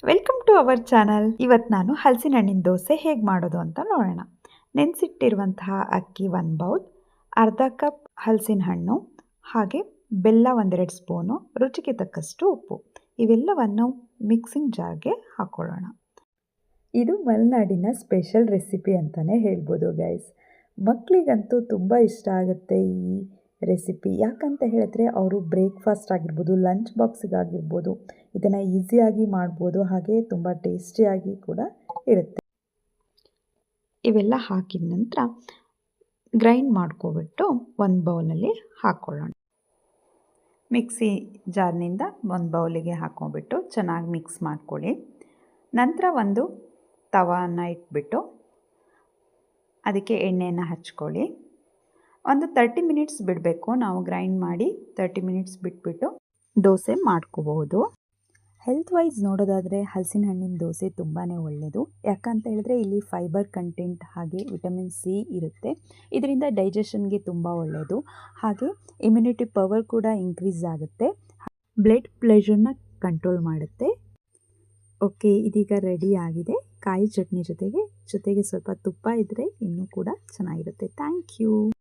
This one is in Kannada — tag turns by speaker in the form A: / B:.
A: Welcome to our channel. ಇವತ್ತು ನಾನು ಹಲಸಿನ ಹಣ್ಣಿನ ದೋಸೆ ಹೇಗೆ ಮಾಡೋದು ಅಂತ ನೋಡೋಣ. ನೆನೆಸಿಟ್ಟಿರುವಂತಹ ಅಕ್ಕಿ 1 ಬೌಲ್, ಅರ್ಧ ಕಪ್ ಹಲಸಿನ ಹಣ್ಣು, ಹಾಗೆ ಬೆಲ್ಲ 1-2 ಸ್ಪೂನು, ರುಚಿಗೆ ತಕ್ಕಷ್ಟು ಉಪ್ಪು, ಇವೆಲ್ಲವನ್ನು ಮಿಕ್ಸಿಂಗ್ ಜಾರ್ಗೆ ಹಾಕೊಳ್ಳೋಣ. ಇದು ಮಲೆನಾಡಿನ ಸ್ಪೆಷಲ್ ರೆಸಿಪಿ ಅಂತಲೇ ಹೇಳ್ಬೋದು ಗೈಸ್. ಮಕ್ಕಳಿಗಂತೂ ತುಂಬ ಇಷ್ಟ ಆಗುತ್ತೆ ಈ ರೆಸಿಪಿ. ಯಾಕಂತ ಹೇಳಿದ್ರೆ ಅವರು ಬ್ರೇಕ್ಫಾಸ್ಟ್ ಆಗಿರ್ಬೋದು, ಲಂಚ್ ಬಾಕ್ಸಿಗಾಗಿರ್ಬೋದು ಇದನ್ನು ಈಸಿಯಾಗಿ ಮಾಡ್ಬೋದು, ಹಾಗೆ ತುಂಬ ಟೇಸ್ಟಿಯಾಗಿ ಕೂಡ ಇರುತ್ತೆ. ಇವೆಲ್ಲ ಹಾಕಿದ ನಂತರ ಗ್ರೈಂಡ್ ಮಾಡ್ಕೊಬಿಟ್ಟು 1 ಬೌಲಲ್ಲಿ ಹಾಕ್ಕೊಳ್ಳೋಣ. ಮಿಕ್ಸಿ ಜಾರ್ನಿಂದ 1 ಬೌಲಿಗೆ ಹಾಕ್ಕೊಂಬಿಟ್ಟು ಚೆನ್ನಾಗಿ ಮಿಕ್ಸ್ ಮಾಡ್ಕೊಳ್ಳಿ. ನಂತರ ಒಂದು ತವಾನ ಇಟ್ಬಿಟ್ಟು ಅದಕ್ಕೆ ಎಣ್ಣೆಯನ್ನು ಹಚ್ಕೊಳ್ಳಿ. ಒಂದು 30 ಮಿನಿಟ್ಸ್ ಬಿಡಬೇಕು. ನಾವು ಗ್ರೈಂಡ್ ಮಾಡಿ 30 ಮಿನಿಟ್ಸ್ ಬಿಟ್ಬಿಟ್ಟು ದೋಸೆ ಮಾಡ್ಕೋಬಹುದು. ಹೆಲ್ತ್ ವೈಸ್ ನೋಡೋದಾದರೆ ಹಲಸಿನ ಹಣ್ಣಿನ ದೋಸೆ ತುಂಬಾ ಒಳ್ಳೆಯದು. ಯಾಕಂತ ಹೇಳಿದ್ರೆ ಇಲ್ಲಿ ಫೈಬರ್ ಕಂಟೆಂಟ್ ಹಾಗೆ ವಿಟಮಿನ್ ಸಿ ಇರುತ್ತೆ. ಇದರಿಂದ ಡೈಜೆಷನ್ಗೆ ತುಂಬ ಒಳ್ಳೆಯದು, ಹಾಗೆ ಇಮ್ಯುನಿಟಿ ಪವರ್ ಕೂಡ ಇನ್ಕ್ರೀಸ್ ಆಗುತ್ತೆ, ಬ್ಲಡ್ ಪ್ರೆಷರ್ನ ಕಂಟ್ರೋಲ್ ಮಾಡುತ್ತೆ. ಓಕೆ, ಇದೀಗ ರೆಡಿ ಆಗಿದೆ. ಕಾಯಿ ಚಟ್ನಿ ಜೊತೆಗೆ ಸ್ವಲ್ಪ ತುಪ್ಪ ಇದ್ದರೆ ಇನ್ನೂ ಕೂಡ ಚೆನ್ನಾಗಿರುತ್ತೆ. Thank you.